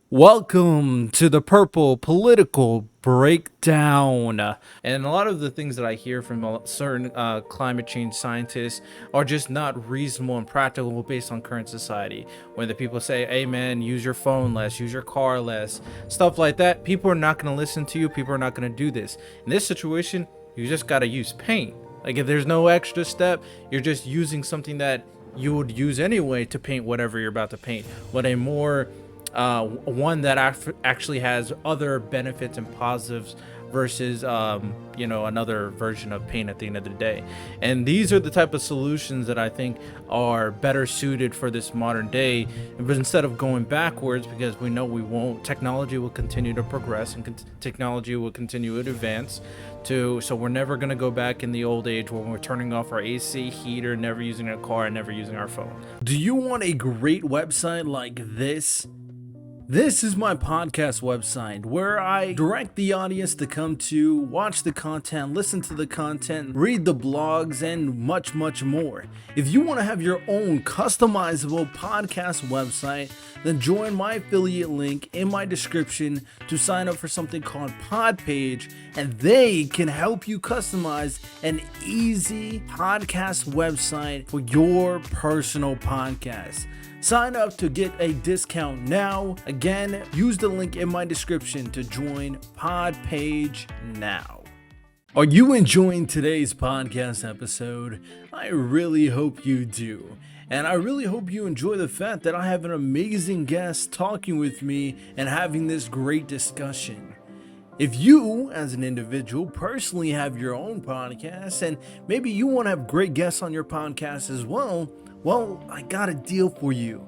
Welcome to the Purple Political Breakdown. And a lot of the things that I hear from certain climate change scientists are just not reasonable and practical based on current society. When the people say, hey man, use your phone less, use your car less, stuff like that, people are not going to listen to you. People are not going to do this. In this situation, you just got to use paint. Like if there's no extra step, you're just using something that you would use anyway to paint whatever you're about to paint. But a more one that actually has other benefits and positives versus another version of paint at the end of the day. And these are the type of solutions that I think are better suited for this modern day. But instead of going backwards, because we know we won't, technology will continue to progress and technology will continue to advance so we're never going to go back in the old age when we're turning off our AC heater, never using a car, and never using our phone. Do you want a great website like this? This is my podcast website where I direct the audience to come to, watch the content, listen to the content, read the blogs, and much, much more. If you want to have your own customizable podcast website, then join my affiliate link in my description to sign up for something called Podpage, and they can help you customize an easy podcast website for your personal podcast. Sign up to get a discount now. Again, use the link in my description to join Podpage now. Are you enjoying today's podcast episode? I really hope you do. And I really hope you enjoy the fact that I have an amazing guest talking with me and having this great discussion. If you, as an individual, personally have your own podcast and maybe you want to have great guests on your podcast as well, I got a deal for you.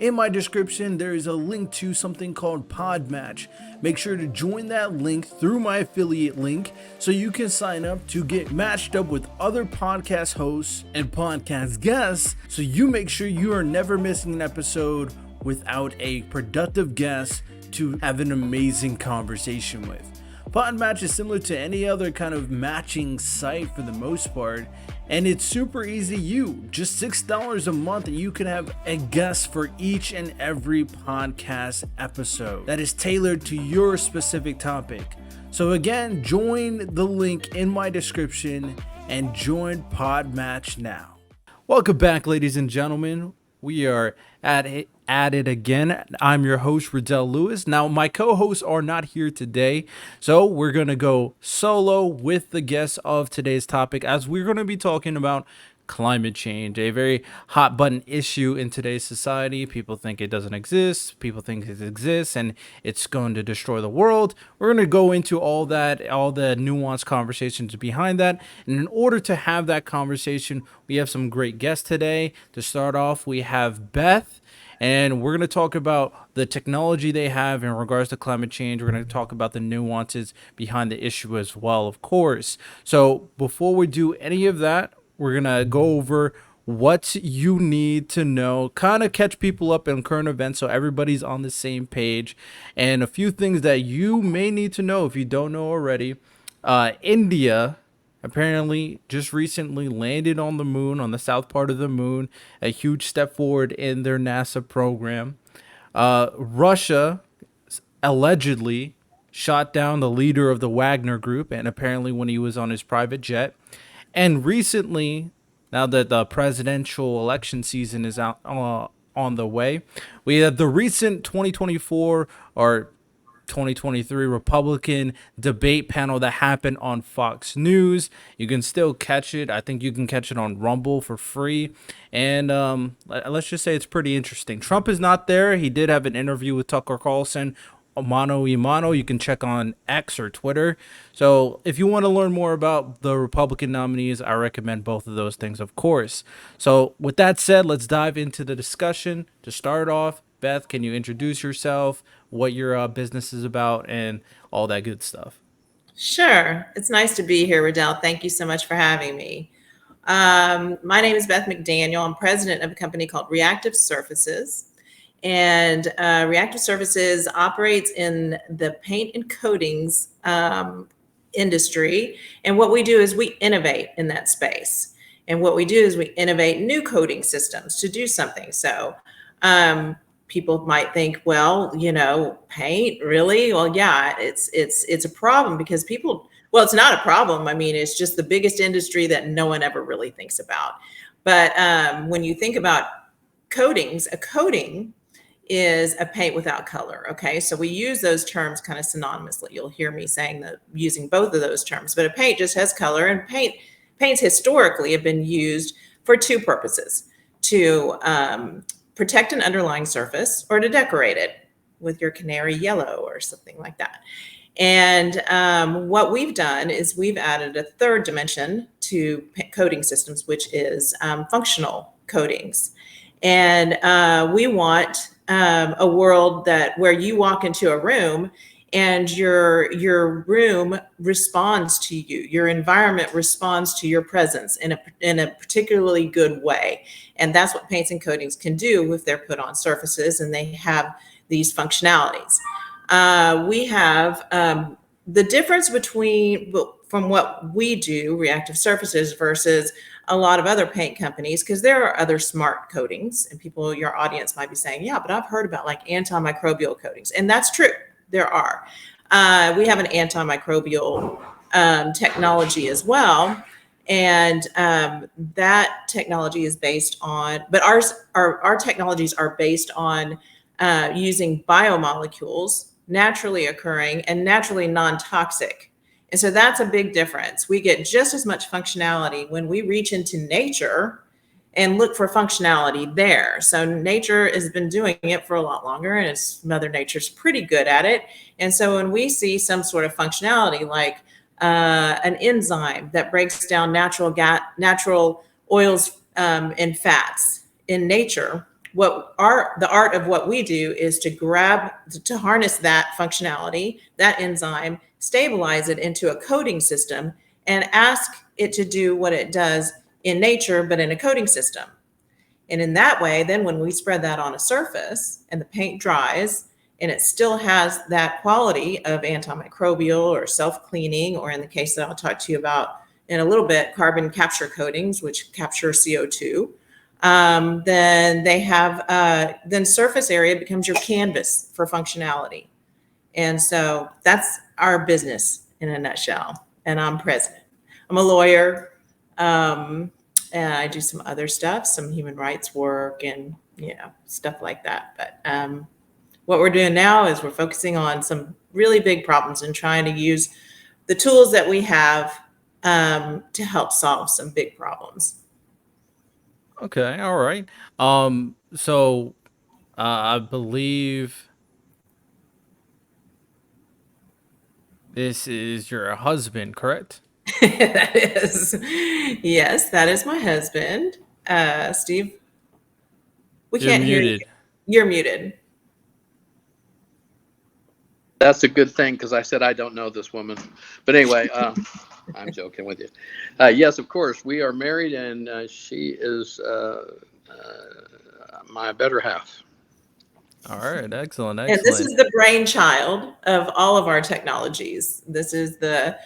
In my description, there is a link to something called Podmatch. Make sure to join that link through my affiliate link so you can sign up to get matched up with other podcast hosts and podcast guests so you make sure you are never missing an episode without a productive guest to have an amazing conversation with. Podmatch is similar to any other kind of matching site for the most part, and it's super easy to use. Just $6 a month and you can have a guest for each and every podcast episode that is tailored to your specific topic. So again, join the link in my description and join Podmatch now. Welcome back, ladies and gentlemen. We are at it again. I'm your host, Riddell Lewis. Now, my co-hosts are not here today, so we're going to go solo with the guests of today's topic as we're going to be talking about climate change, a very hot button issue in today's society. People think it doesn't exist. People think it exists and it's going to destroy the world. We're going to go into all that, all the nuanced conversations behind that. And in order to have that conversation, we have some great guests today. To start off, we have Beth. And we're going to talk about the technology they have in regards to climate change. We're going to talk about the nuances behind the issue as well, of course. So before we do any of that, we're going to go over what you need to know, kind of catch people up in current events so everybody's on the same page, and a few things that you may need to know if you don't know already. India apparently just recently landed on the moon, on the south part of the moon, a huge step forward in their NASA program. Russia allegedly shot down the leader of the Wagner group, and apparently when he was on his private jet. And recently, now that the presidential election season is out on the way, we had the recent 2024 or 2023 Republican debate panel that happened on Fox News. You can still catch it. I think you can catch it on Rumble for free. And let's just say it's pretty interesting. Trump is not there. He did have an interview with Tucker Carlson, mano y mano. You can check on X or Twitter. So if you want to learn more about the Republican nominees, I recommend both of those things, of course. So with that said, let's dive into the discussion. To start off, Beth, can you introduce yourself, what your business is about, and all that good stuff? Sure. It's nice to be here, Riddell. Thank you so much for having me. My name is Beth McDaniel. I'm president of a company called Reactive Surfaces. And Reactive Surfaces operates in the paint and coatings industry. And what we do is we innovate in that space. And what we do is we innovate new coating systems to do something. So people might think, well, paint, really? Well, yeah, it's a problem because people, well, it's not a problem. I mean, it's just the biggest industry that no one ever really thinks about. But when you think about coatings, a coating is a paint without color. Okay, so we use those terms kind of synonymously. You'll hear me saying that, using both of those terms. But a paint just has color, and paints historically have been used for two purposes: to protect an underlying surface or to decorate it with your canary yellow or something like that. And what we've done is we've added a third dimension to coating systems, which is functional coatings. And we want a world where you walk into a room and your room responds to you. Your environment responds to your presence in a particularly good way. And that's what paints and coatings can do if they're put on surfaces and they have these functionalities. We have the difference from what we do, reactive surfaces, versus a lot of other paint companies, because there are other smart coatings, and people, your audience might be saying, yeah, but I've heard about like antimicrobial coatings. And that's true. There are. We have an antimicrobial technology as well. And that technology is based on, but our technologies are based on using biomolecules, naturally occurring and naturally non-toxic. And so that's a big difference. We get just as much functionality when we reach into nature and look for functionality there. So nature has been doing it for a lot longer, and Mother Nature's pretty good at it. And so when we see some sort of functionality like an enzyme that breaks down natural oils and fats in nature, the art of what we do is to harness that functionality, that enzyme, stabilize it into a coating system, and ask it to do what it does in nature, but in a coating system. And in that way, then when we spread that on a surface and the paint dries and it still has that quality of antimicrobial or self-cleaning, or in the case that I'll talk to you about in a little bit, carbon capture coatings, which capture CO2, then then surface area becomes your canvas for functionality. And so that's our business in a nutshell. And I'm president. I'm a lawyer. And I do some other stuff, some human rights work and, stuff like that. But what we're doing now is we're focusing on some really big problems and trying to use the tools that we have to help solve some big problems. Okay, all right. So I believe this is your husband, correct? That is, yes, that is my husband. Steve, we You're can't hear you. muted. You're muted. That's a good thing because I said I don't know this woman. But anyway, I'm joking with you. Yes, of course, we are married, and she is my better half. All right, excellent, And this excellent. is the brainchild of all of our technologies. This is the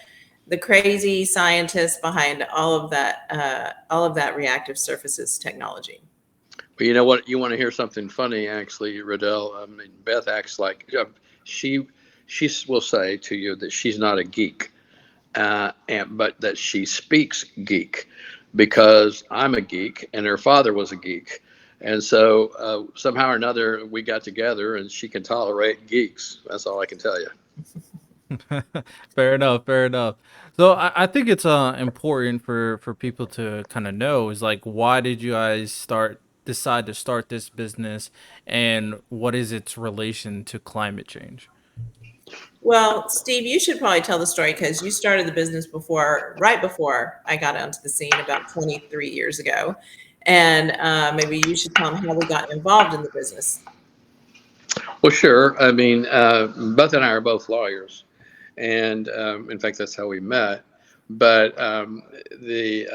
crazy scientist behind all of that reactive surfaces technology. But you know what? You want to hear something funny, actually, Riddell? I mean, Beth acts like she she will say to you that she's not a geek, but that she speaks geek because I'm a geek and her father was a geek. And so somehow or another, we got together and she can tolerate geeks. That's all I can tell you. Fair enough, fair enough. So I think it's important for people to kind of know is like, why did you guys decide to start this business, and what is its relation to climate change? Well, Steve, you should probably tell the story because you started the business right before I got onto the scene about 23 years ago. And maybe you should tell them how we got involved in the business. Well, sure. I mean, Beth and I are both lawyers. And in fact, that's how we met. But the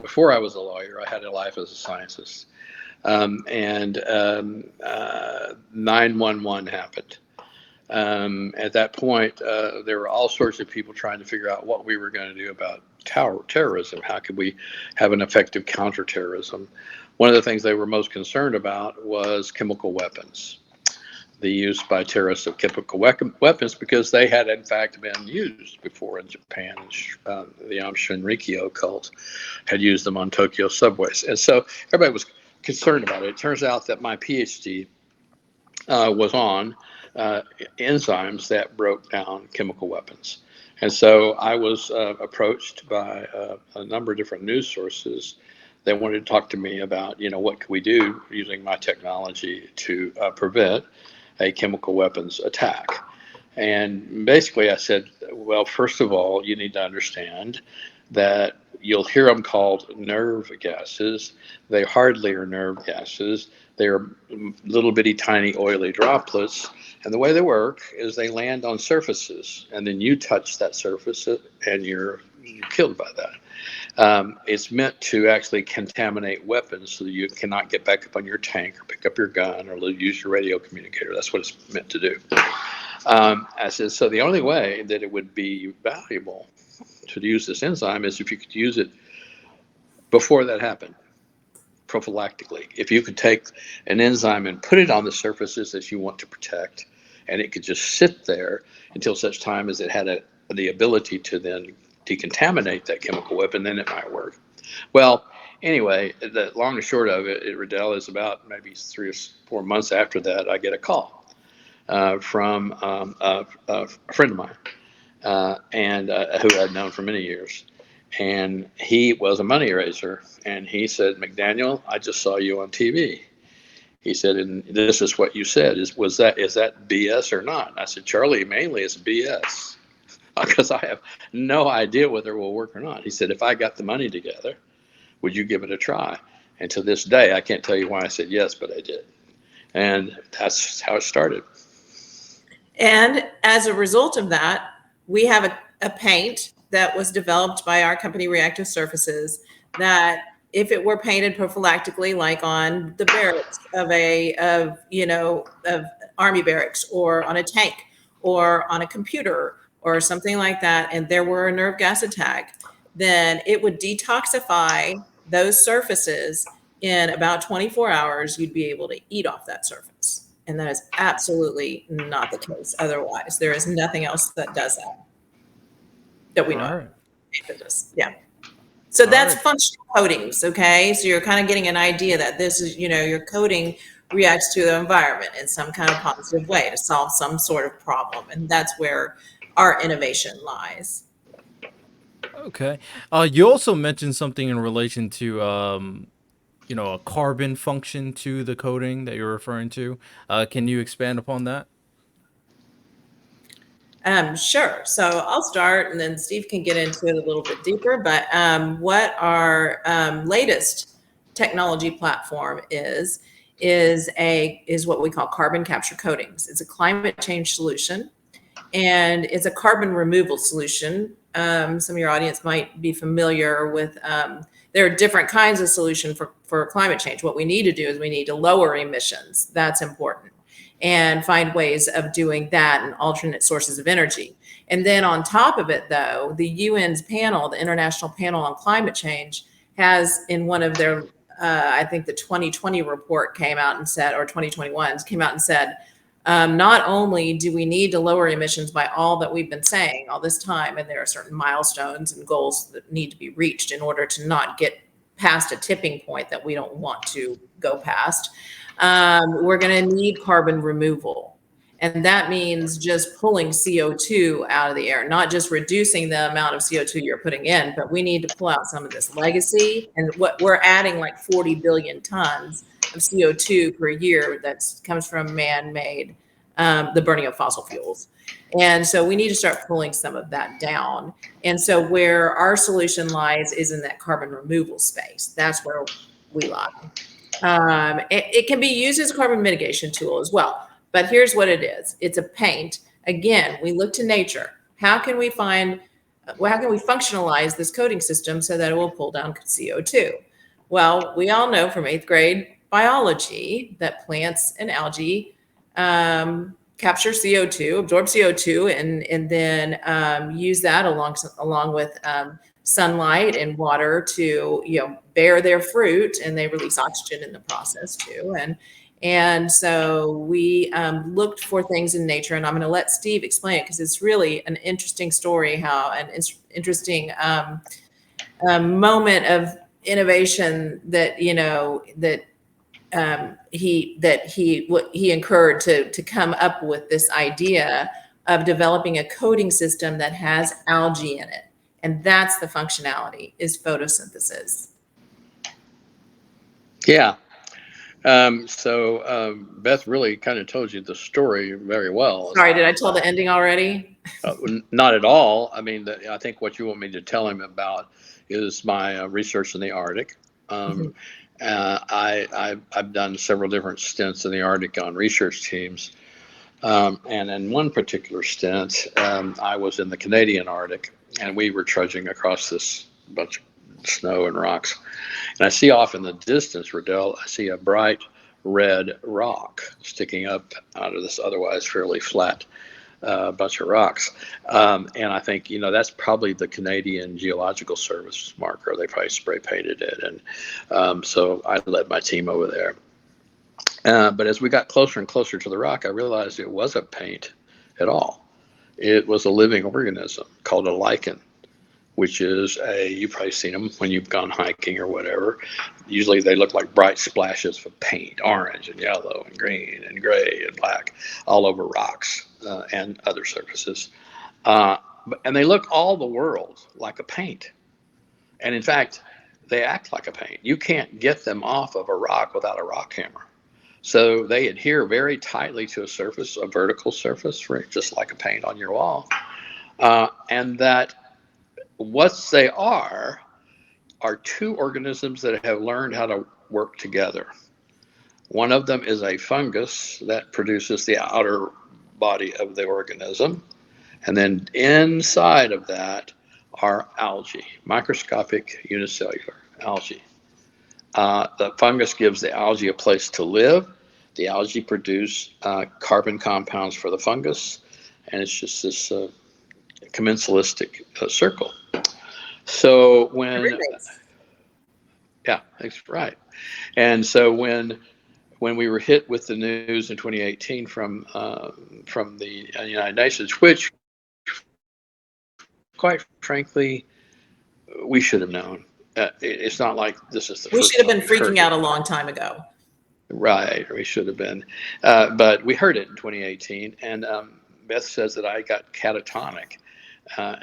before I was a lawyer, I had a life as a scientist. And 9/11 happened. At that point, there were all sorts of people trying to figure out what we were going to do about terrorism. How could we have an effective counterterrorism? One of the things they were most concerned about was chemical weapons, the use by terrorists of chemical weapons, because they had in fact been used before in Japan. The Shinrikyo cult had used them on Tokyo subways. And so everybody was concerned about it. It turns out that my PhD was on enzymes that broke down chemical weapons. And so I was approached by a number of different news sources that wanted to talk to me about, what could we do using my technology to prevent a chemical weapons attack. And basically I said, well, first of all, you need to understand that you'll hear them called nerve gases. They hardly are nerve gases. They're little bitty tiny oily droplets. And the way they work is they land on surfaces, and then you touch that surface and you're killed by that. It's meant to actually contaminate weapons so that you cannot get back up on your tank or pick up your gun or use your radio communicator. That's what it's meant to do. I said, so the only way that it would be valuable to use this enzyme is if you could use it before that happened, prophylactically. If you could take an enzyme and put it on the surfaces that you want to protect, and it could just sit there until such time as it had the ability to then decontaminate that chemical weapon, then it might work. Well, anyway, the long and short of it, Riddell, is about maybe 3 or 4 months after that, I get a call from a friend of mine, and who I'd known for many years. And he was a money raiser. And he said, McDaniel, I just saw you on TV. He said, and this is what you said. Is that BS or not? And I said, Charlie, mainly it's BS, because I have no idea whether it will work or not. He said, if I got the money together, would you give it a try? And to this day, I can't tell you why I said yes, but I did. And that's how it started. And as a result of that, we have a paint that was developed by our company, Reactive Surfaces, that if it were painted prophylactically, like on the barracks of army barracks, or on a tank, or on a computer, or something like that, and there were a nerve gas attack, then it would detoxify those surfaces in about 24 hours. You'd be able to eat off that surface. And that is absolutely not the case otherwise. There is nothing else that does that we know of. Yeah. So that's functional coatings, okay? So you're kind of getting an idea that this is, your coating reacts to the environment in some kind of positive way to solve some sort of problem. And that's where our innovation lies. Okay. You also mentioned something in relation to a carbon function to the coating that you're referring to. Can you expand upon that? Sure. So I'll start, and then Steve can get into it a little bit deeper. But what our latest technology platform is what we call carbon capture coatings. It's a climate change solution, and it's a carbon removal solution. Some of your audience might be familiar with. There are different kinds of solution for climate change. What we need to do is we need to lower emissions. That's important. And find ways of doing that and alternate sources of energy. And then on top of it, though, the UN's panel, the International Panel on Climate Change, has in one of their, I think the 2020 report came out and said, or 2021 came out and said, not only do we need to lower emissions by all that we've been saying all this time, and there are certain milestones and goals that need to be reached in order to not get past a tipping point that we don't want to go past. We're going to need carbon removal. And that means just pulling CO2 out of the air, not just reducing the amount of CO2 you're putting in, but we need to pull out some of this legacy. And what we're adding like 40 billion tons of CO2 per year that comes from man-made, the burning of fossil fuels. And so we need to start pulling some of that down. And so where our solution lies is in that carbon removal space. That's where we lie. It can be used as a carbon mitigation tool as well. But here's what it is. It's a paint. Again, we look to nature. How can we functionalize this coating system so that it will pull down CO2? Well, we all know from 8th grade biology that plants and algae capture CO2, absorb CO2, and then use that along with sunlight and water to bear their fruit, and they release oxygen in the process too. And so we looked for things in nature, and I'm going to let Steve explain it because it's really an interesting story, how an interesting moment of innovation that he incurred to come up with this idea of developing a coating system that has algae in it, and that's the functionality, is photosynthesis. Yeah. Beth really kind of told you the story very well. Sorry, did I tell the ending already? Not at all. I mean, I think what you want me to tell him about is my research in the Arctic. Um, I've done several different stints in the Arctic on research teams. And in one particular stint, I was in the Canadian Arctic, and we were trudging across this bunch of snow and rocks. And I see off in the distance, Riddell, I see a bright red rock sticking up out of this otherwise fairly flat bunch of rocks. And I think, that's probably the Canadian Geological Service marker. They probably spray painted it. And so I led my team over there. But as we got closer and closer to the rock, I realized it wasn't paint at all. It was a living organism called a lichen, which is you've probably seen them when you've gone hiking or whatever. Usually they look like bright splashes of paint, orange and yellow and green and gray and black, all over rocks and other surfaces. And they look all the world like a paint. And in fact, they act like a paint. You can't get them off of a rock without a rock hammer. So they adhere very tightly to a surface, a vertical surface, right, just like a paint on your wall. And that what they are two organisms that have learned how to work together. One of them is a fungus that produces the outer body of the organism. And then inside of that are algae, microscopic unicellular algae. The fungus gives the algae a place to live. The algae produce carbon compounds for the fungus, and it's just this commensalistic circle. So yeah, that's right. And so when we were hit with the news in 2018 from the United Nations, which, quite frankly, we should have known. It's not like this is the We first should have time been we've heard freaking it. out a long time ago. Right, we should have been. But we heard it in 2018, and Beth says that I got catatonic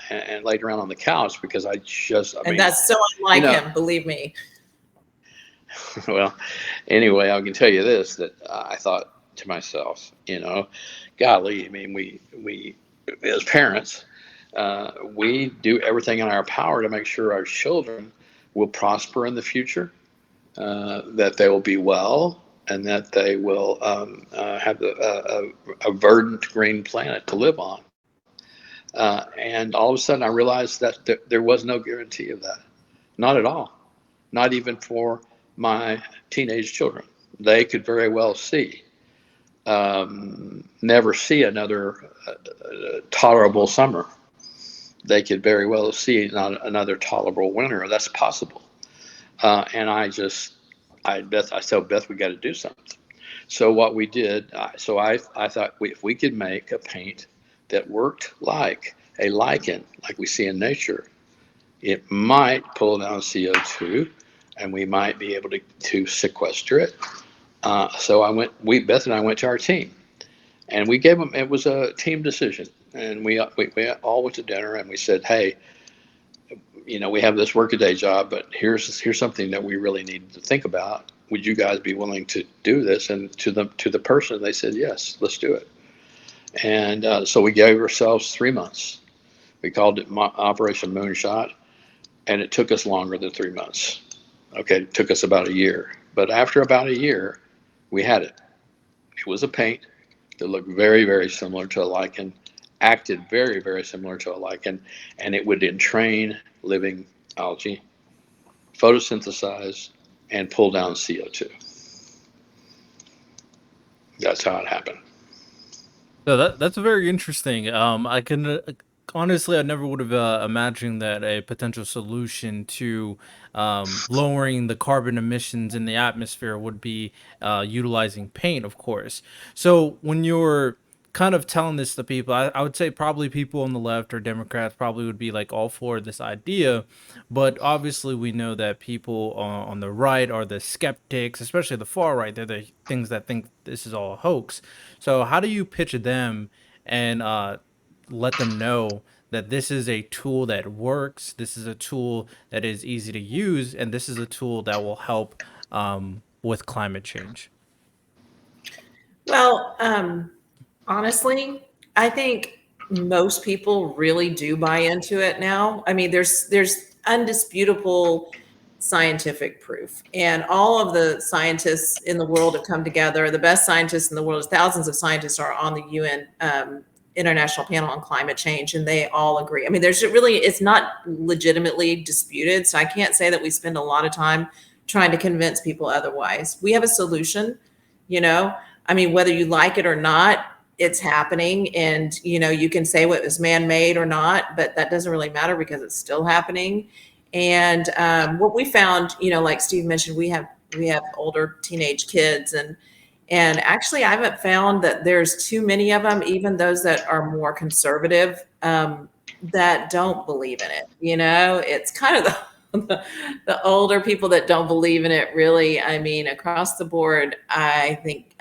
and laid around on the couch because I mean, that's so unlike him, believe me. Well, anyway, I can tell you this, that I thought to myself, golly, I mean, we as parents, we do everything in our power to make sure our children will prosper in the future, that they will be well, and that they will have a verdant green planet to live on. And all of a sudden I realized that there was no guarantee of that. Not at all. Not even for my teenage children. They could very well never see another tolerable summer. They could very well see not another tolerable winter. That's possible. And I told Beth, we got to do something. So what we did, I thought if we could make a paint that worked like a lichen, like we see in nature, it might pull down CO2, and we might be able to sequester it. So Beth and I went to our team, and we gave them. It was a team decision, and we all went to dinner, and we said, hey, we have this workaday job, but here's something that we really need to think about. Would you guys be willing to do this? And to the person, they said, yes, let's do it. And so we gave ourselves 3 months. We called it Operation Moonshot, and it took us longer than 3 months. Okay, it took us about a year. But after about a year, we had it. It was a paint that looked very, very similar to a lichen, acted very, very similar to a lichen, and it would entrain living algae, photosynthesize, and pull down CO2. That's how it happened. So that's very interesting. I can honestly, I never would have imagined that a potential solution to lowering the carbon emissions in the atmosphere would be utilizing paint, of course. So when you're kind of telling this to people, I would say probably people on the left or Democrats probably would be like all for this idea, but obviously we know that people on the right are the skeptics, especially the far right. They're the things that think this is all a hoax. So how do you pitch them and let them know that this is a tool that works, this is a tool that is easy to use, and this is a tool that will help with climate change? Well, honestly, I think most people really do buy into it now. I mean, there's undisputable scientific proof, and all of the scientists in the world have come together. The best scientists in the world, thousands of scientists, are on the UN International Panel on Climate Change, and they all agree. I mean, there's really, it's not legitimately disputed, so I can't say that we spend a lot of time trying to convince people otherwise. We have a solution, you know. I mean, whether you like it or not, it's happening. And, you can say what was man-made or not, but that doesn't really matter because it's still happening. And what we found, like Steve mentioned, we have older teenage kids, and actually I haven't found that there's too many of them, even those that are more conservative, that don't believe in it. It's kind of the older people that don't believe in it, really. I mean, across the board, I think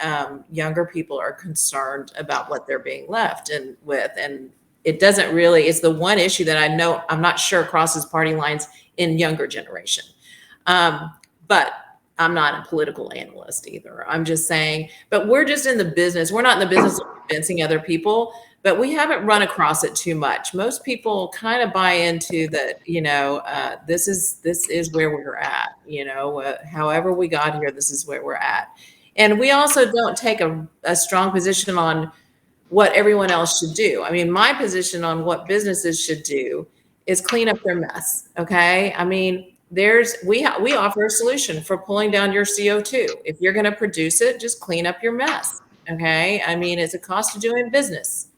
younger people are concerned about what they're being left and with. And it doesn't really, it's the one issue that I know, I'm not sure crosses party lines in younger generation. But I'm not a political analyst either. I'm just saying, but we're just in the business. We're not in the business of convincing other people, but we haven't run across it too much. Most people kind of buy into that, this is where we're at, however we got here, this is where we're at. And we also don't take a strong position on what everyone else should do. I mean, my position on what businesses should do is clean up their mess. Okay. I mean, we offer a solution for pulling down your CO2. If you're going to produce it, just clean up your mess. Okay. I mean, it's a cost of doing business.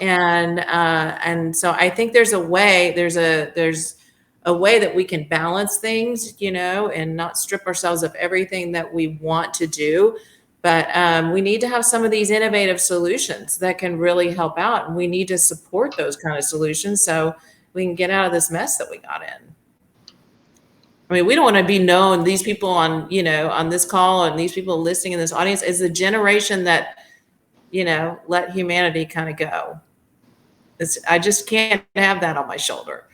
And so I think there's a way that we can balance things, and not strip ourselves of everything that we want to do. But we need to have some of these innovative solutions that can really help out. And we need to support those kind of solutions so we can get out of this mess that we got in. I mean, we don't want to be known, these people on this call and these people listening in this audience, as the generation that, let humanity kind of go. I just can't have that on my shoulder.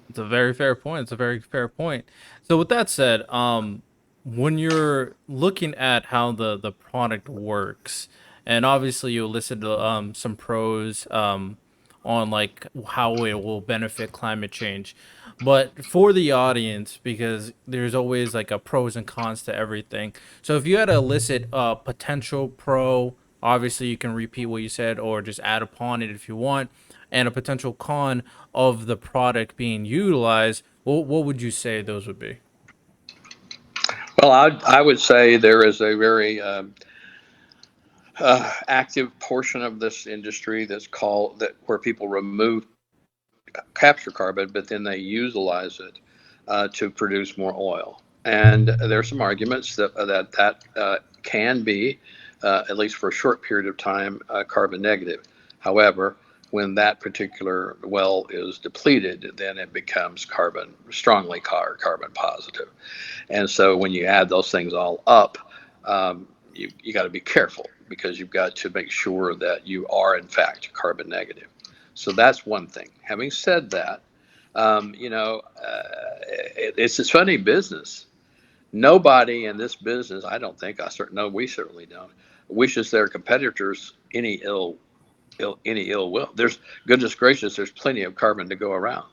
It's a very fair point. It's a very fair point. So with that said, when you're looking at how the product works, and obviously you listed some pros on like how it will benefit climate change, but for the audience, because there's always like a pros and cons to everything. So if you had to elicit a potential pro, obviously you can repeat what you said or just add upon it if you want, and a potential con of the product being utilized, what would you say those would be? Well, I would say there is a very active portion of this industry that's called that where people remove capture carbon, but then they utilize it to produce more oil. And there are some arguments that can be, at least for a short period of time, carbon negative. However, when that particular well is depleted, then it becomes strongly carbon positive. And so when you add those things all up, you got to be careful because you've got to make sure that you are in fact carbon negative. So that's one thing. Having said that, it's a funny business. Nobody in this business, I don't think, we certainly don't, wishes their competitors any ill will. There's, goodness gracious, there's plenty of carbon to go around.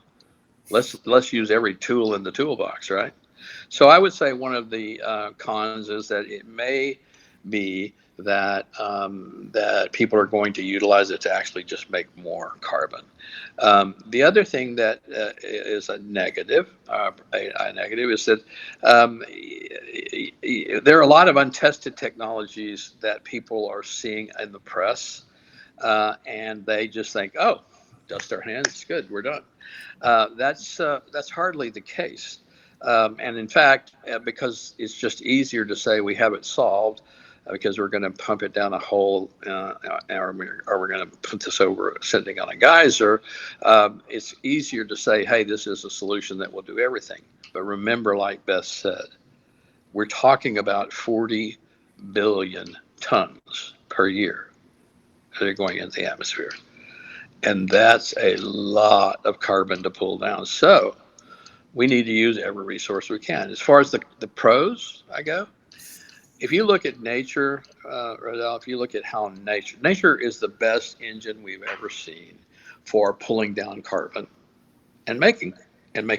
Let's use every tool in the toolbox, right? So I would say one of the cons is that it may be that people are going to utilize it to actually just make more carbon. The other thing that is a negative is that there are a lot of untested technologies that people are seeing in the press and they just think, oh, dust our hands, it's good, we're done. That's hardly the case. And in fact, because it's just easier to say we have it solved, because we're going to pump it down a hole, or we're going to put this over sending on a geyser, it's easier to say, hey, this is a solution that will do everything. But remember, like Beth said, we're talking about 40 billion tons per year that are going into the atmosphere. And that's a lot of carbon to pull down. So we need to use every resource we can. As far as the pros I go, if you look at nature, Rodell, if you look at how nature is the best engine we've ever seen for pulling down carbon and make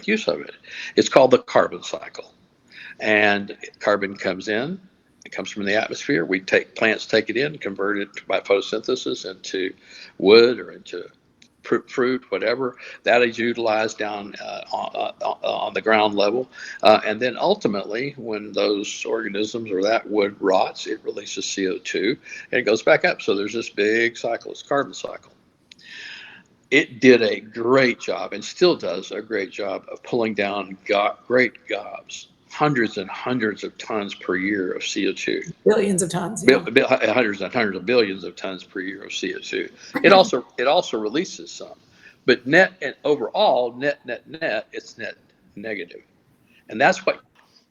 use of it. It's called the carbon cycle. And carbon comes in, it comes from the atmosphere. Plants take it in, convert it by photosynthesis into wood or into fruit, whatever. That is utilized down on the ground level. And then ultimately, when those organisms or that wood rots, it releases CO2 and it goes back up. So there's this big cycle, it's carbon cycle. It did a great job and still does a great job of pulling down great gobs, hundreds and hundreds of tons per year of CO2. Billions of tons. Yeah. Hundreds and hundreds of billions of tons per year of CO2. It also releases some, but net and overall, net, it's net negative, and that's what.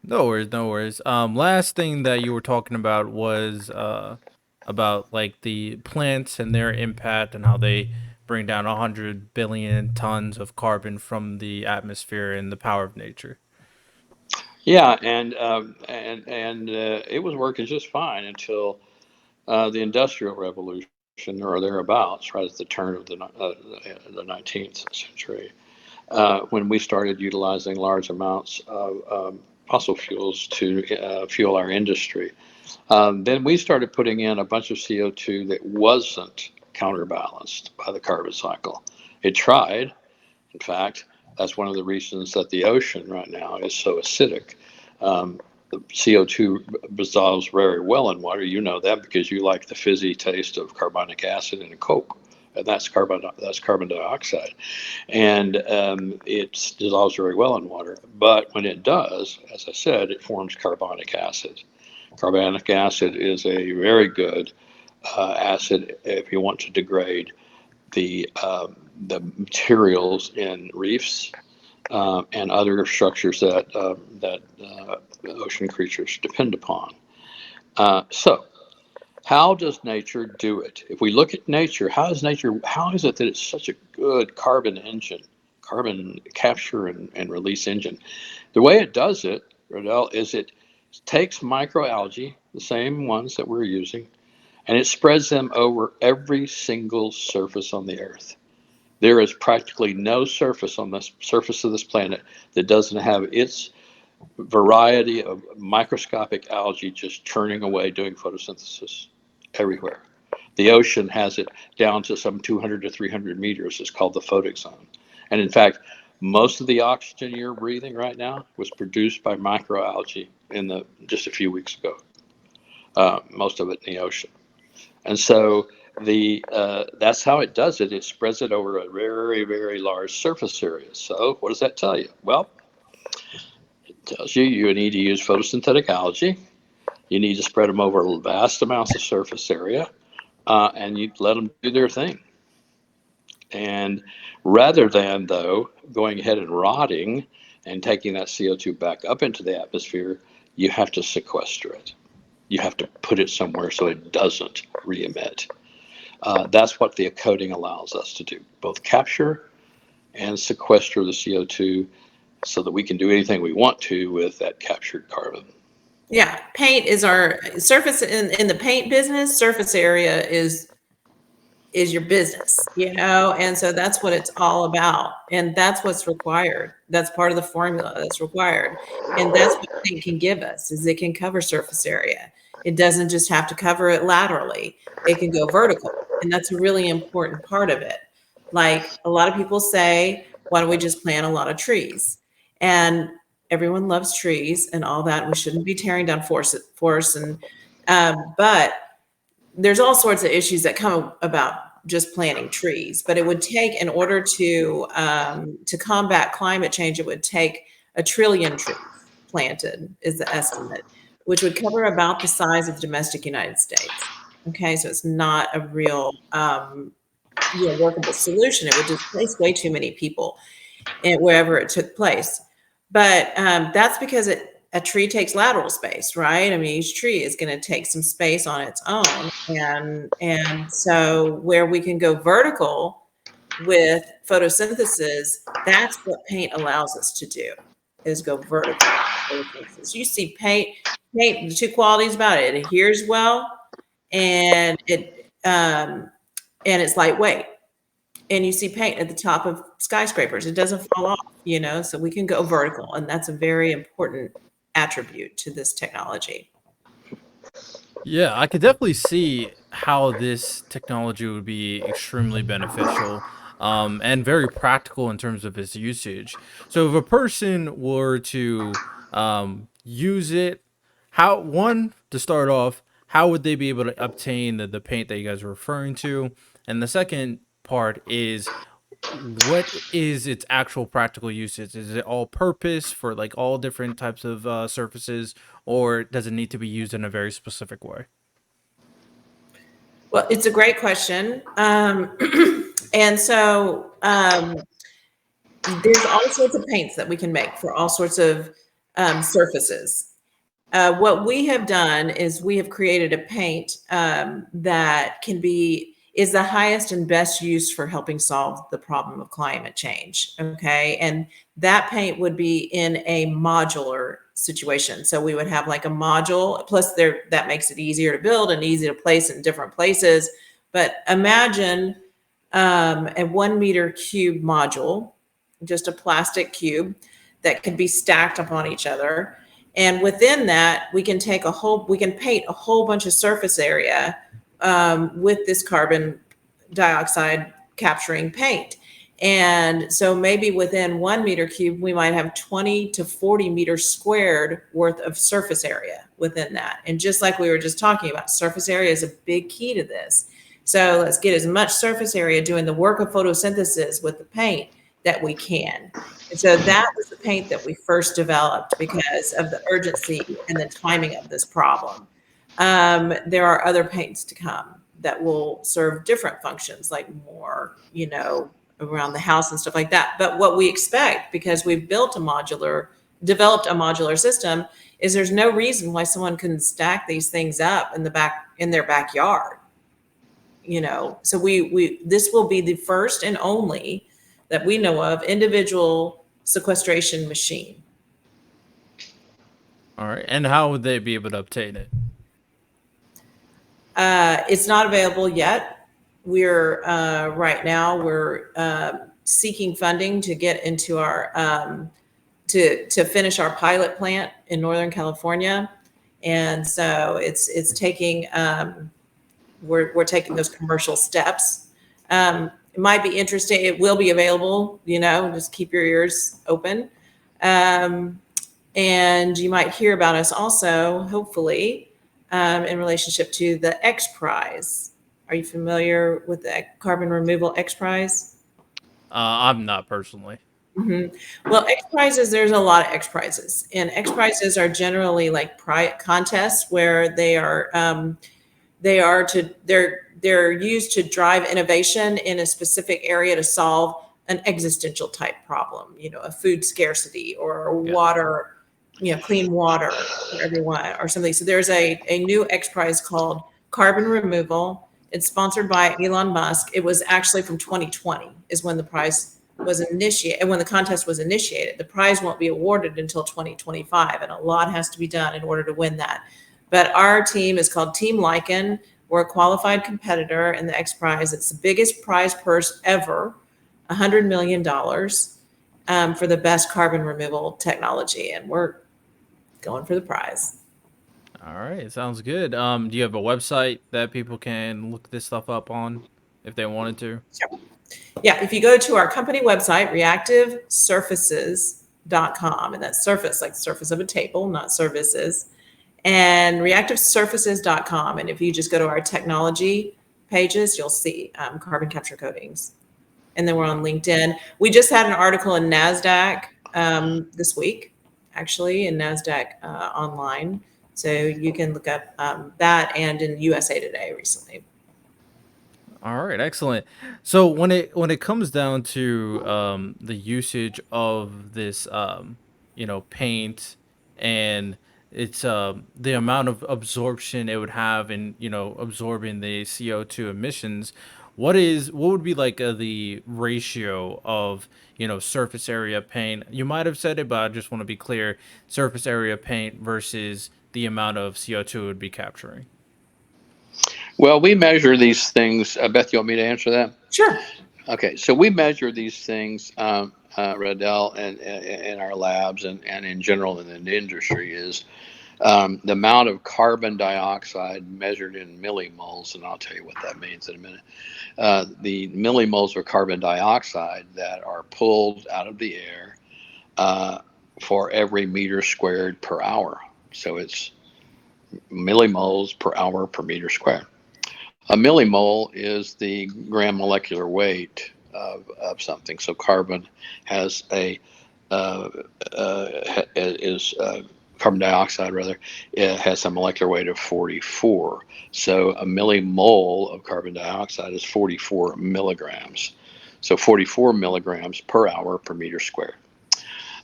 No worries, no worries. Last thing that you were talking about was about like the plants and their impact and how they bring down 100 billion tons of carbon from the atmosphere and the power of nature. Yeah, and it was working just fine until the Industrial Revolution or thereabouts, right at the turn of the 19th century, when we started utilizing large amounts of fossil fuels to fuel our industry. Then we started putting in a bunch of CO2 that wasn't counterbalanced by the carbon cycle. It tried. In fact, that's one of the reasons that the ocean right now is so acidic. The CO2 dissolves very well in water. You know that because you like the fizzy taste of carbonic acid in a Coke, and that's carbon dioxide, and it dissolves very well in water. But when it does, as I said, it forms carbonic acid. Carbonic acid is a very good acid if you want to degrade the materials in reefs and other structures that ocean creatures depend upon. So, how does nature do it? If we look at nature, how is it that it's such a good carbon engine, carbon capture and release engine? The way it does it, Rodell, is it takes microalgae, the same ones that we're using, and it spreads them over every single surface on the earth. There is practically no surface on the surface of this planet that doesn't have its variety of microscopic algae just churning away doing photosynthesis everywhere. The ocean has it down to some 200 to 300 meters. It's called the photic zone. And in fact, most of the oxygen you're breathing right now was produced by microalgae just a few weeks ago. Most of it in the ocean. And so that's how it does it. It spreads it over a very, very large surface area. So what does that tell you? Well, it tells you need to use photosynthetic algae. You need to spread them over vast amounts of surface area, and you let them do their thing. And rather than, though, going ahead and rotting and taking that CO2 back up into the atmosphere, you have to sequester it. You have to put it somewhere so it doesn't re-emit. That's what the coating allows us to do, both capture and sequester the CO2 so that we can do anything we want to with that captured carbon. Yeah, paint is our surface in the paint business. Surface area is your business, and so that's what it's all about, and that's what's required. That's part of the formula that's required, and that's what paint can give us is it can cover surface area. It doesn't just have to cover it laterally. It can go vertical, and that's a really important part of it. Like a lot of people say, why don't we just plant a lot of trees? And everyone loves trees and all that. We shouldn't be tearing down forests, and but there's all sorts of issues that come about just planting trees, but it would take, in order to combat climate change, it would take 1 trillion trees planted is the estimate, which would cover about the size of the domestic United States. Okay, so it's not a real workable solution. It would displace way too many people and wherever it took place. But that's because a tree takes lateral space, right? I mean, each tree is going to take some space on its own, and so where we can go vertical with photosynthesis, that's what paint allows us to do, is go vertical. You see paint, the two qualities about it: it adheres well, and it's lightweight. And you see paint at the top of skyscrapers. It doesn't fall off, so we can go vertical. And that's a very important attribute to this technology. Yeah, I could definitely see how this technology would be extremely beneficial, and very practical in terms of its usage. So if a person were to use it, how, one, to start off, how would they be able to obtain the paint that you guys are referring to? And the second part is, what is its actual practical usage? Is it all purpose for like all different types of surfaces, or does it need to be used in a very specific way? Well, it's a great question. And so there's all sorts of paints that we can make for all sorts of surfaces. What we have done is we have created a paint that is the highest and best use for helping solve the problem of climate change. Okay. And that paint would be in a modular situation. So we would have like a module, plus that makes it easier to build and easy to place in different places. But imagine a 1 meter cube module, just a plastic cube that could be stacked upon each other. And within that, we can paint a whole bunch of surface area with this carbon dioxide capturing paint. And so maybe within 1 meter cube, we might have 20 to 40 meters squared worth of surface area within that. And just like we were just talking about, surface area is a big key to this. So let's get as much surface area doing the work of photosynthesis with the paint that we can. And so that was the paint that we first developed because of the urgency and the timing of this problem. There are other paints to come that will serve different functions, like more, around the house and stuff like that. But what we expect, because we've developed a modular system, is there's no reason why someone couldn't stack these things up in their backyard. So this will be the first and only that we know of individual sequestration machine. All right. And how would they be able to obtain it? It's not available yet. We're right now seeking funding to get into our to finish our pilot plant in Northern California, and so it's taking we're taking those commercial steps. It might be interesting. It will be available. Just keep your ears open, and you might hear about us also, hopefully. In relationship to the X Prize. Are you familiar with the carbon removal X Prize? I'm not personally. Mm-hmm. Well, X Prizes, there's a lot of X Prizes, and X Prizes are generally like contests where they're used to drive innovation in a specific area to solve an existential type problem, a food scarcity or water. Clean water for everyone or something. So there's a new X Prize called Carbon Removal. It's sponsored by Elon Musk. It was actually from 2020 is when the prize was initiated, and when the contest was initiated. The prize won't be awarded until 2025, and a lot has to be done in order to win that. But our team is called Team Lycan. We're a qualified competitor in the X Prize. It's the biggest prize purse ever, $100 million for the best carbon removal technology, and we're going for the prize. All right, sounds good. Do you have a website that people can look this stuff up on if they wanted to? Sure. Yeah, if you go to our company website, reactivesurfaces.com, and that's surface, like the surface of a table, not services, and reactivesurfaces.com. And if you just go to our technology pages, you'll see carbon capture coatings. And then we're on LinkedIn. We just had an article in NASDAQ this week, actually, in NASDAQ online. So you can look up that, and in USA Today recently. All right, excellent. So when it comes down to the usage of this paint, and it's the amount of absorption it would have in absorbing the CO2 emissions, what would be like the ratio of surface area paint? You might have said it, but I just want to be clear: surface area paint versus the amount of CO2 it would be capturing. Well, we measure these things. Beth, you want me to answer that? Sure. Okay, so we measure these things, Radell, and in our labs and in general in the industry is the amount of carbon dioxide measured in millimoles, and I'll tell you what that means in a minute. The millimoles of carbon dioxide that are pulled out of the air uh, for every meter squared per hour. So it's millimoles per hour per meter squared. A millimole is the gram molecular weight of something. So carbon has a uh, is carbon dioxide rather, it has a molecular weight of 44. So a millimole of carbon dioxide is 44 milligrams. So 44 milligrams per hour per meter squared,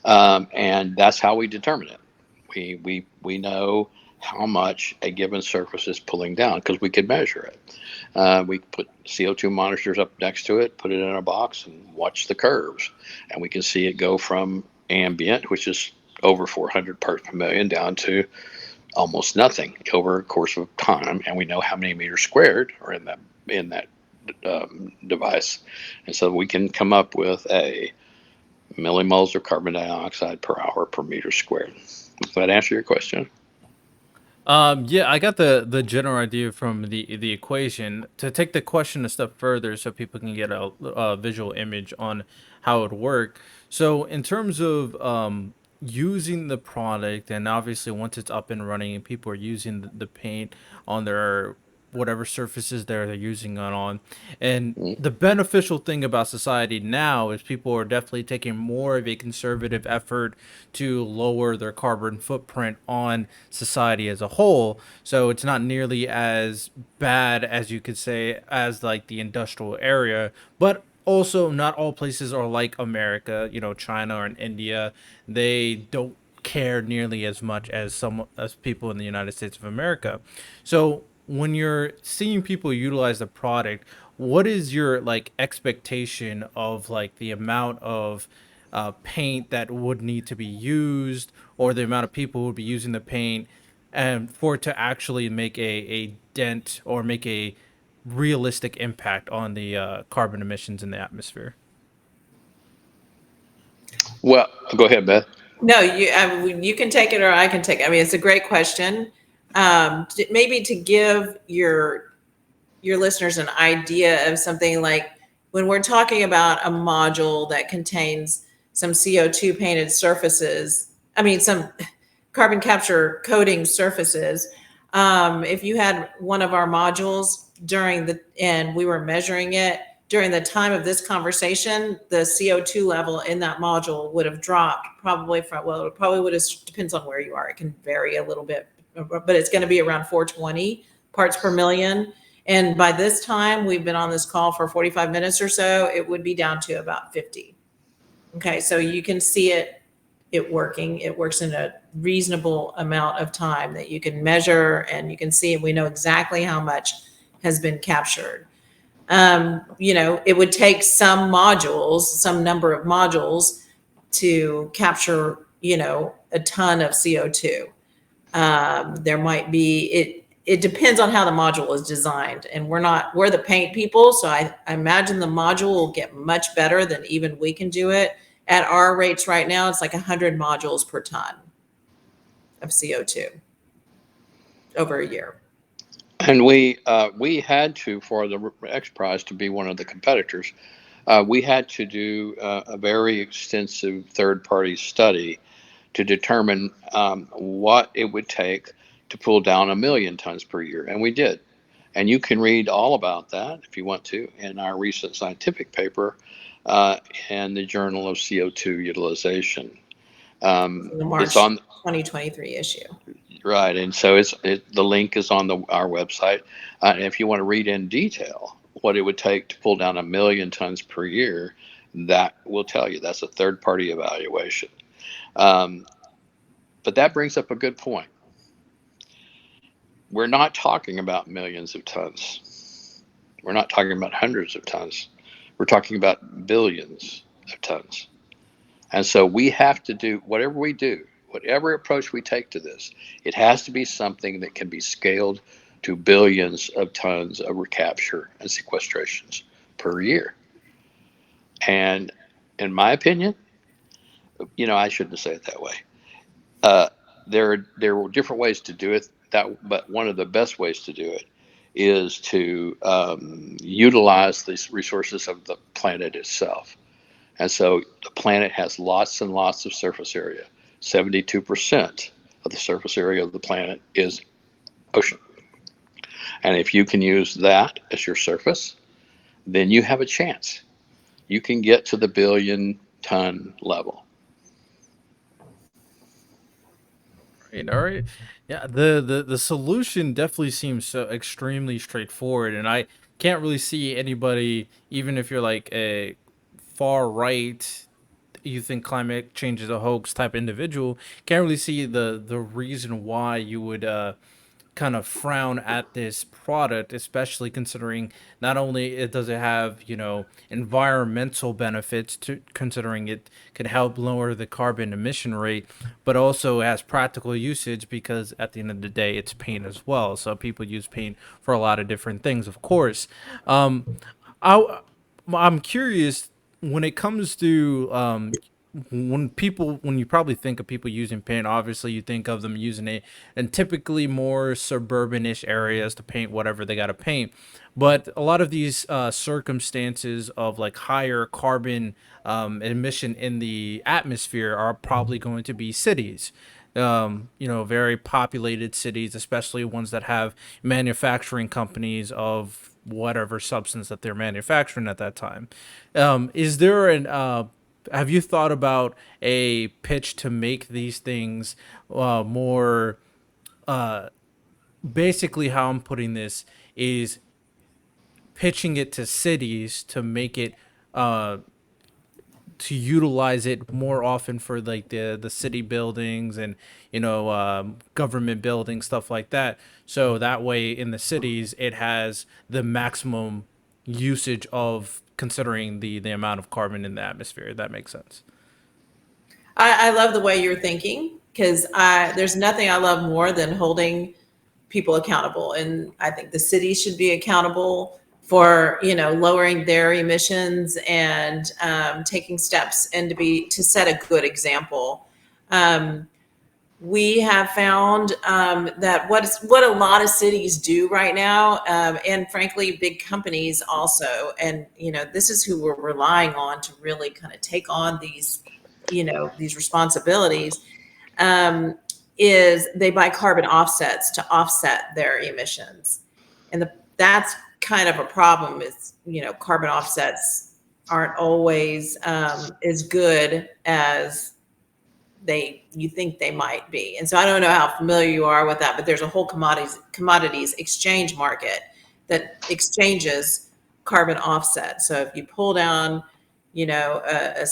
and that's how we determine it. We know how much a given surface is pulling down because we could measure it. We put CO2 monitors up next to it, put it in a box, and watch the curves. And we can see it go from ambient, which is over 400 parts per million, down to almost nothing over a course of time. And we know how many meters squared are in that device. And so we can come up with a millimoles of carbon dioxide per hour per meter squared. Does that answer your question? Yeah, I got the general idea from the equation. To take the question a step further, so people can get a visual image on how it would work. So, in terms of using the product, and obviously once it's up and running and people are using the paint on their whatever surfaces they're using it on, and the beneficial thing about society now is people are definitely taking more of a conservative effort to lower their carbon footprint on society as a whole. So it's not nearly as bad as you could say as like the industrial area, but also not all places are like America, China or in India. They don't care nearly as much as some as people in the United States of America. So when you're seeing people utilize the product, what is your like expectation of like the amount of paint that would need to be used, or the amount of people who would be using the paint, and for it to actually make a dent or make a realistic impact on the carbon emissions in the atmosphere? Well, go ahead, Beth. No, you can take it or I can take it. I mean, it's a great question. Maybe to give your listeners an idea of something like when we're talking about a module that contains some CO2 painted surfaces, I mean, some carbon capture coating surfaces. If you had one of our modules and we were measuring it during the time of this conversation, the CO2 level in that module would have dropped probably it probably would have, depends on where you are. It can vary a little bit, but it's going to be around 420 parts per million. And by this time, we've been on this call for 45 minutes or so, it would be down to about 50. Okay, so you can see it working. It works in a reasonable amount of time that you can measure and you can see, and we know exactly how much has been captured. It would take some number of modules to capture, a ton of CO2. There might be it depends on how the module is designed, and we're the paint people, so I imagine the module will get much better than even we can do it. At our rates right now, it's like 100 modules per ton of CO2 over a year. And we had to, for the X Prize to be one of the competitors, we had to do a very extensive third party study to determine what it would take to pull down 1 million tons per year, and we did. And you can read all about that if you want to in our recent scientific paper in the Journal of CO2 Utilization. In the It's March on 2023 issue. right, and so the link is on our website. And if you want to read in detail what it would take to pull down 1 million tons per year, that will tell you. That's a third party evaluation. Um, but that brings up a good point. We're not talking about millions of tons. We're not talking about hundreds of tons. We're talking about billions of tons. And so we have to do whatever approach we take to this, it has to be something that can be scaled to billions of tons of recapture and sequestrations per year. And in my opinion, I shouldn't say it that way. Uh, there were different ways to do it. But one of the best ways to do it is to utilize these resources of the planet itself. And so the planet has lots and lots of surface area. 72% of the surface area of the planet is ocean. And if you can use that as your surface, then you have a chance. You can get to the billion-ton level. Right, all right. Yeah, the solution definitely seems so extremely straightforward, and I can't really see anybody, even if you're like a far right, you think climate change is a hoax type individual, can't really see the reason why you would kind of frown at this product, especially considering not only it does it have, environmental benefits, to considering it could help lower the carbon emission rate, but also has practical usage because at the end of the day it's paint as well. So people use paint for a lot of different things, of course. I I'm curious when it comes to when you probably think of people using paint, obviously you think of them using it in typically more suburban-ish areas to paint whatever they got to paint. But a lot of these circumstances of like higher carbon emission in the atmosphere are probably going to be cities, very populated cities, especially ones that have manufacturing companies of whatever substance that they're manufacturing at that time. Is there an Have you thought about a pitch to make these things more? Basically, how I'm putting this is pitching it to cities to make it to utilize it more often for like the city buildings and government buildings, stuff like that, so that way in the cities it has the maximum usage of considering the amount of carbon in the atmosphere. That makes sense. I love the way you're thinking because there's nothing I love more than holding people accountable. And I think the city should be accountable for, lowering their emissions and taking steps and to set a good example. Um, we have found that what a lot of cities do right now, and frankly, big companies also, and this is who we're relying on to really kind of take on these responsibilities, um, is they buy carbon offsets to offset their emissions, and that's kind of a problem. Is carbon offsets aren't always as good as you think they might be. And so I don't know how familiar you are with that, but there's a whole commodities exchange market that exchanges carbon offsets. So if you pull down, a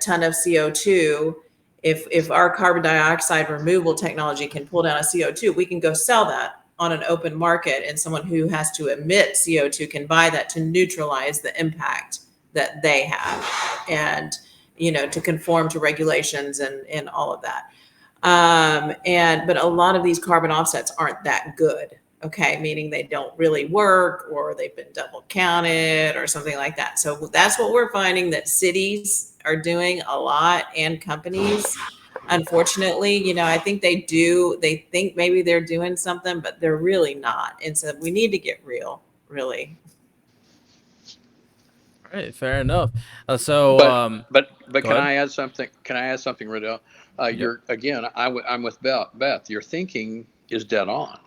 ton of CO2, if our carbon dioxide removal technology can pull down a CO2, we can go sell that on an open market, and someone who has to emit CO2 can buy that to neutralize the impact that they have. And to conform to regulations and all of that. But a lot of these carbon offsets aren't that good. Okay, meaning they don't really work, or they've been double counted or something like that. So that's what we're finding that cities are doing a lot, and companies. Unfortunately, I think they think maybe they're doing something, but they're really not. And so we need to get real, really. All right, fair enough. So But but go can ahead. I add something? Can I add something, Yep. You're again. I'm with Beth. Beth, your thinking is dead on.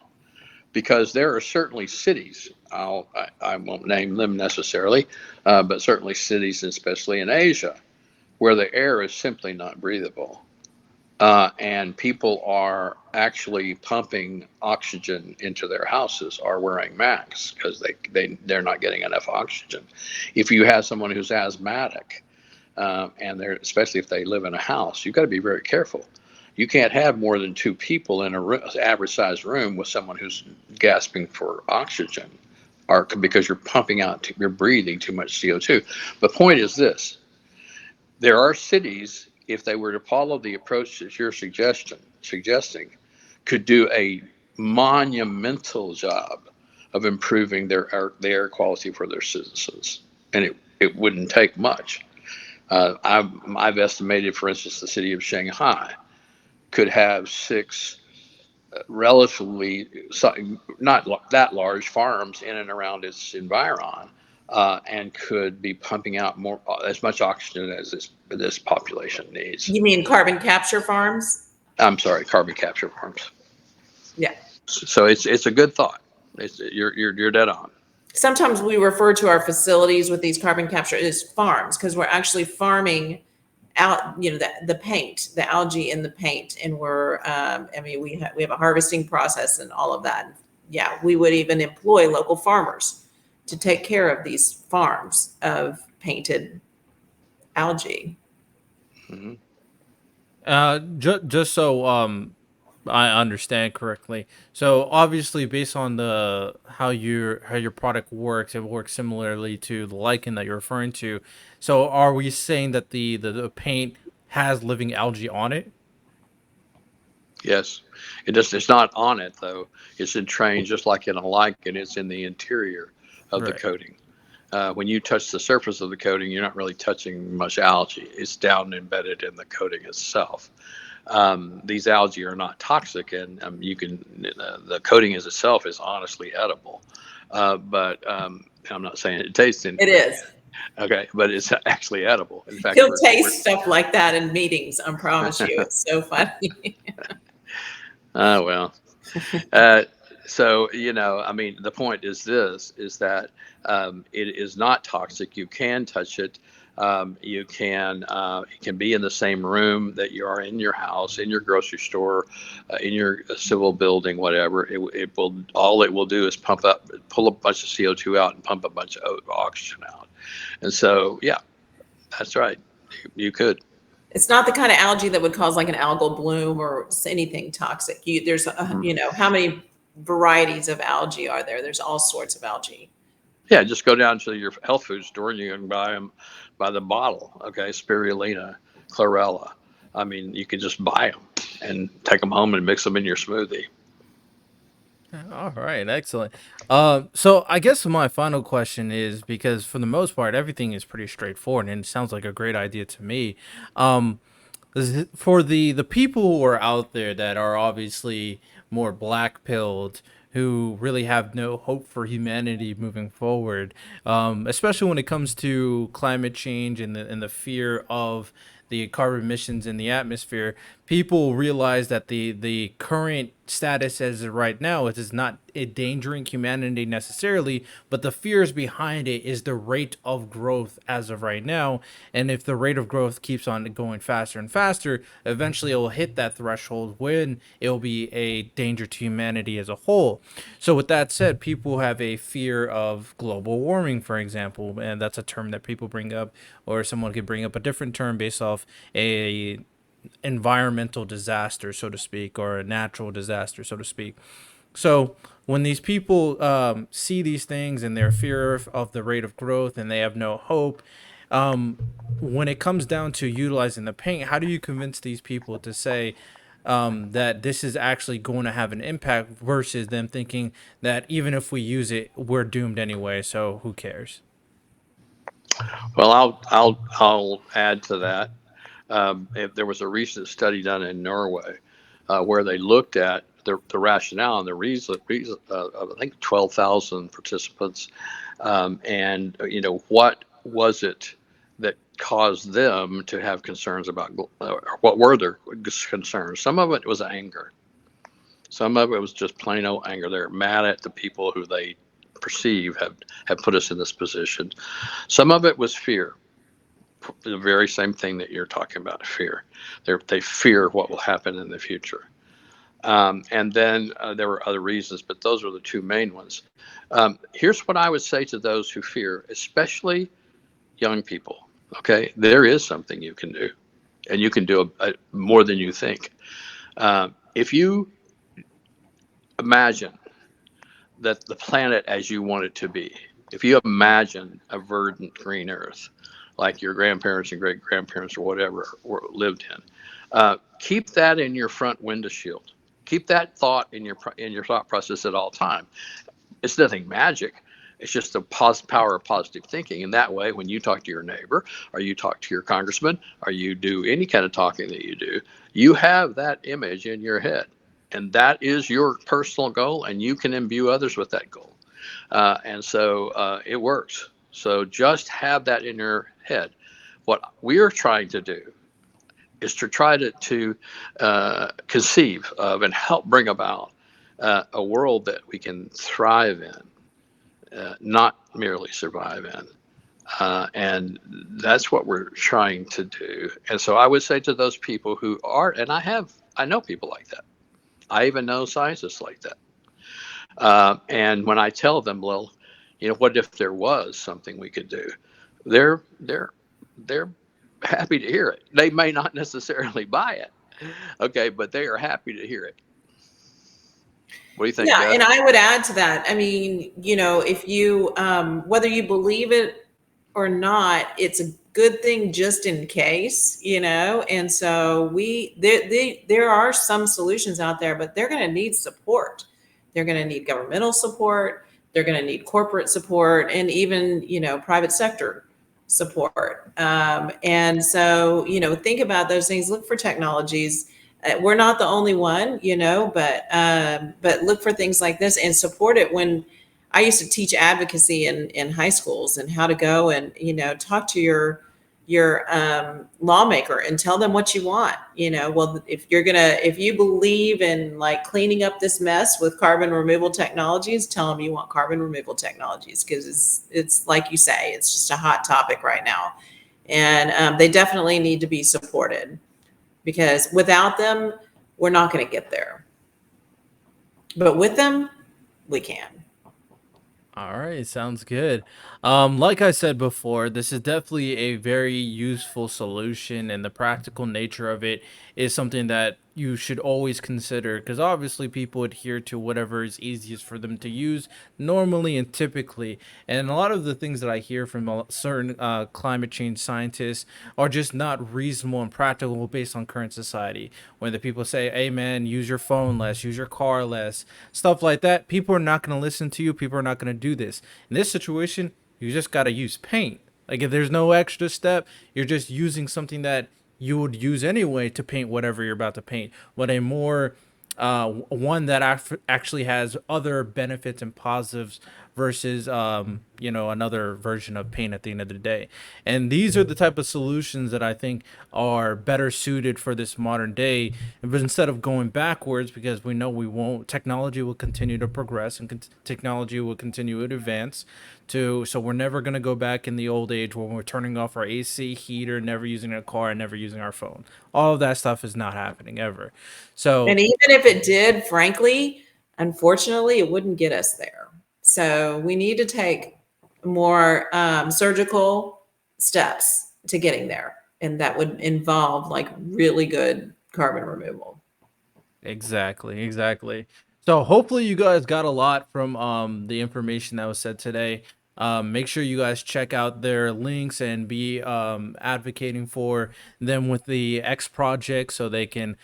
because there are certainly cities. I won't name them necessarily, but certainly cities, especially in Asia, where the air is simply not breathable. And people are actually pumping oxygen into their houses or wearing masks because they're not getting enough oxygen. If you have someone who's asthmatic, and they're, especially if they live in a house, you've got to be very careful. You can't have more than two people in a average sized room with someone who's gasping for oxygen, or because you're pumping out, you're breathing too much CO2. The point is this: there are cities, if they were to follow the approach that you're suggesting, could do a monumental job of improving the air quality for their citizens, and it wouldn't take much. I've estimated, for instance, the city of Shanghai could have six relatively not that large farms in and around its environ, and could be pumping out more as much oxygen as this population needs. You mean carbon capture farms? I'm sorry, carbon capture farms. Yeah. So it's a good thought. You're dead on. Sometimes we refer to our facilities with these carbon capture as farms because we're actually farming out, the paint, the algae in the paint, and we have a harvesting process and all of that. Yeah, we would even employ local farmers to take care of these farms of painted algae. Mm-hmm. Just so I understand correctly. So obviously, based on the how your product works, it works similarly to the lichen that you're referring to. So are we saying that the paint has living algae on it? Yes, it's not on it though. It's entrained just like in a lichen. It's in the interior of the Right. coating. When you touch the surface of the coating, you're not really touching much algae. It's down embedded in the coating itself. These algae are not toxic, and you can the coating as itself is honestly edible. But I'm not saying it tastes It anything. is. Okay, but it's actually edible. In fact, He'll taste stuff like that in meetings. I promise you. It's so funny. well. Uh, so I mean, the point is this: is that it is not toxic. You can touch it. You can it can be in the same room that you are in your house, in your grocery store, in your civil building, whatever. It will all it will do is pull a bunch of CO2 out and pump a bunch of oxygen out. And so, yeah, that's right. You could. It's not the kind of algae that would cause like an algal bloom or anything toxic. There's, how many varieties of algae are there? There's all sorts of algae. Yeah, just go down to your health food store and you can buy them by the bottle. Okay, spirulina, chlorella. I mean, you can just buy them and take them home and mix them in your smoothie. All right, excellent. So I guess my final question is, because for the most part everything is pretty straightforward and it sounds like a great idea to me. Um, for the people who are out there that are obviously more black pilled, who really have no hope for humanity moving forward, especially when it comes to climate change and the fear of the carbon emissions in the atmosphere, people realize that the current status as of right now is not endangering humanity necessarily, but the fears behind it is the rate of growth as of right now. And if the rate of growth keeps on going faster and faster, eventually it will hit that threshold when it will be a danger to humanity as a whole. So with that said, people have a fear of global warming, for example, and that's a term that people bring up, or someone could bring up a different term based off a environmental disaster, so to speak, or a natural disaster, so to speak. So when these people see these things and their fear of the rate of growth and they have no hope, um, when it comes down to utilizing the paint, how do you convince these people to say that this is actually going to have an impact versus them thinking that even if we use it, we're doomed anyway, so who cares? Well, I'll add to that. If there was a recent study done in Norway where they looked at the rationale and the reason of, I think, 12,000 participants, and what was it that caused them to have concerns about what were their concerns? Some of it was anger. Some of it was just plain old anger. They're mad at the people who they perceive have put us in this position. Some of it was fear, the very same thing that you're talking about, fear. They fear what will happen in the future. And then there were other reasons, but those are the two main ones. Here's what I would say to those who fear, especially young people. Okay, there is something you can do, and you can do more than you think. If you imagine that the planet as you want it to be, if you imagine a verdant green earth, like your grandparents and great grandparents or whatever lived in, keep that in your front window shield. Keep that thought in your thought process at all time. It's nothing magic. It's just the power of positive thinking. And that way, when you talk to your neighbor, or you talk to your congressman, or you do any kind of talking that you do, you have that image in your head. And that is your personal goal, and you can imbue others with that goal. And so it works. So just have that in your head. What we're trying to do is to try to conceive of and help bring about a world that we can thrive in, not merely survive in. And that's what we're trying to do. And so I would say to those people who are, and I know people like that. I even know scientists like that. And when I tell them, well, what if there was something we could do? They're happy to hear it. They may not necessarily buy it, okay, but they are happy to hear it. What do you think, Yeah, Beth? and I would add to that. I mean, if you whether you believe it or not, it's a good thing just in case, And so there are some solutions out there, but they're going to need support. They're going to need governmental support. They're going to need corporate support, and even private sector support. And so think about those things. Look for technologies. We're not the only one, but look for things like this and support it. When I used to teach advocacy in high schools, and how to go and talk to your lawmaker and tell them what you want. Well, if you believe in like cleaning up this mess with carbon removal technologies, tell them you want carbon removal technologies, because it's like you say, it's just a hot topic right now, and they definitely need to be supported, because without them, we're not going to get there. But with them, we can. All right, sounds good. Like I said before, this is definitely a very useful solution, and the practical nature of it is something that you should always consider, because obviously people adhere to whatever is easiest for them to use normally and typically. And a lot of the things that I hear from certain climate change scientists are just not reasonable and practical based on current society. When the people say, hey man, use your phone less, use your car less, stuff like that, people are not going to listen to you. People are not going to do this. In this situation, you just got to use paint. Like, if there's no extra step, you're just using something that you would use anyway to paint whatever you're about to paint. But a more one that actually has other benefits and positives versus another version of paint at the end of the day. And these are the type of solutions that I think are better suited for this modern day. But instead of going backwards, because we know we won't, technology will continue to progress, and technology will continue to advance. So we're never going to go back in the old age when we're turning off our AC, heater, never using a car, and never using our phone. All of that stuff is not happening ever. So And even if it did, frankly, unfortunately, it wouldn't get us there. So we need to take more surgical steps to getting there. And that would involve like really good carbon removal. exactly. So hopefully you guys got a lot from the information that was said today. Make sure you guys check out their links and be advocating for them with the X project, so they can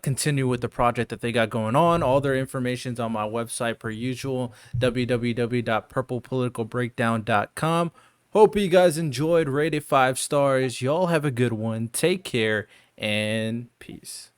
continue with the project that they got going on. All their information's on my website per usual, www.purplepoliticalbreakdown.com. Hope you guys enjoyed. Rate it 5 stars. Y'all have a good one. Take care and peace.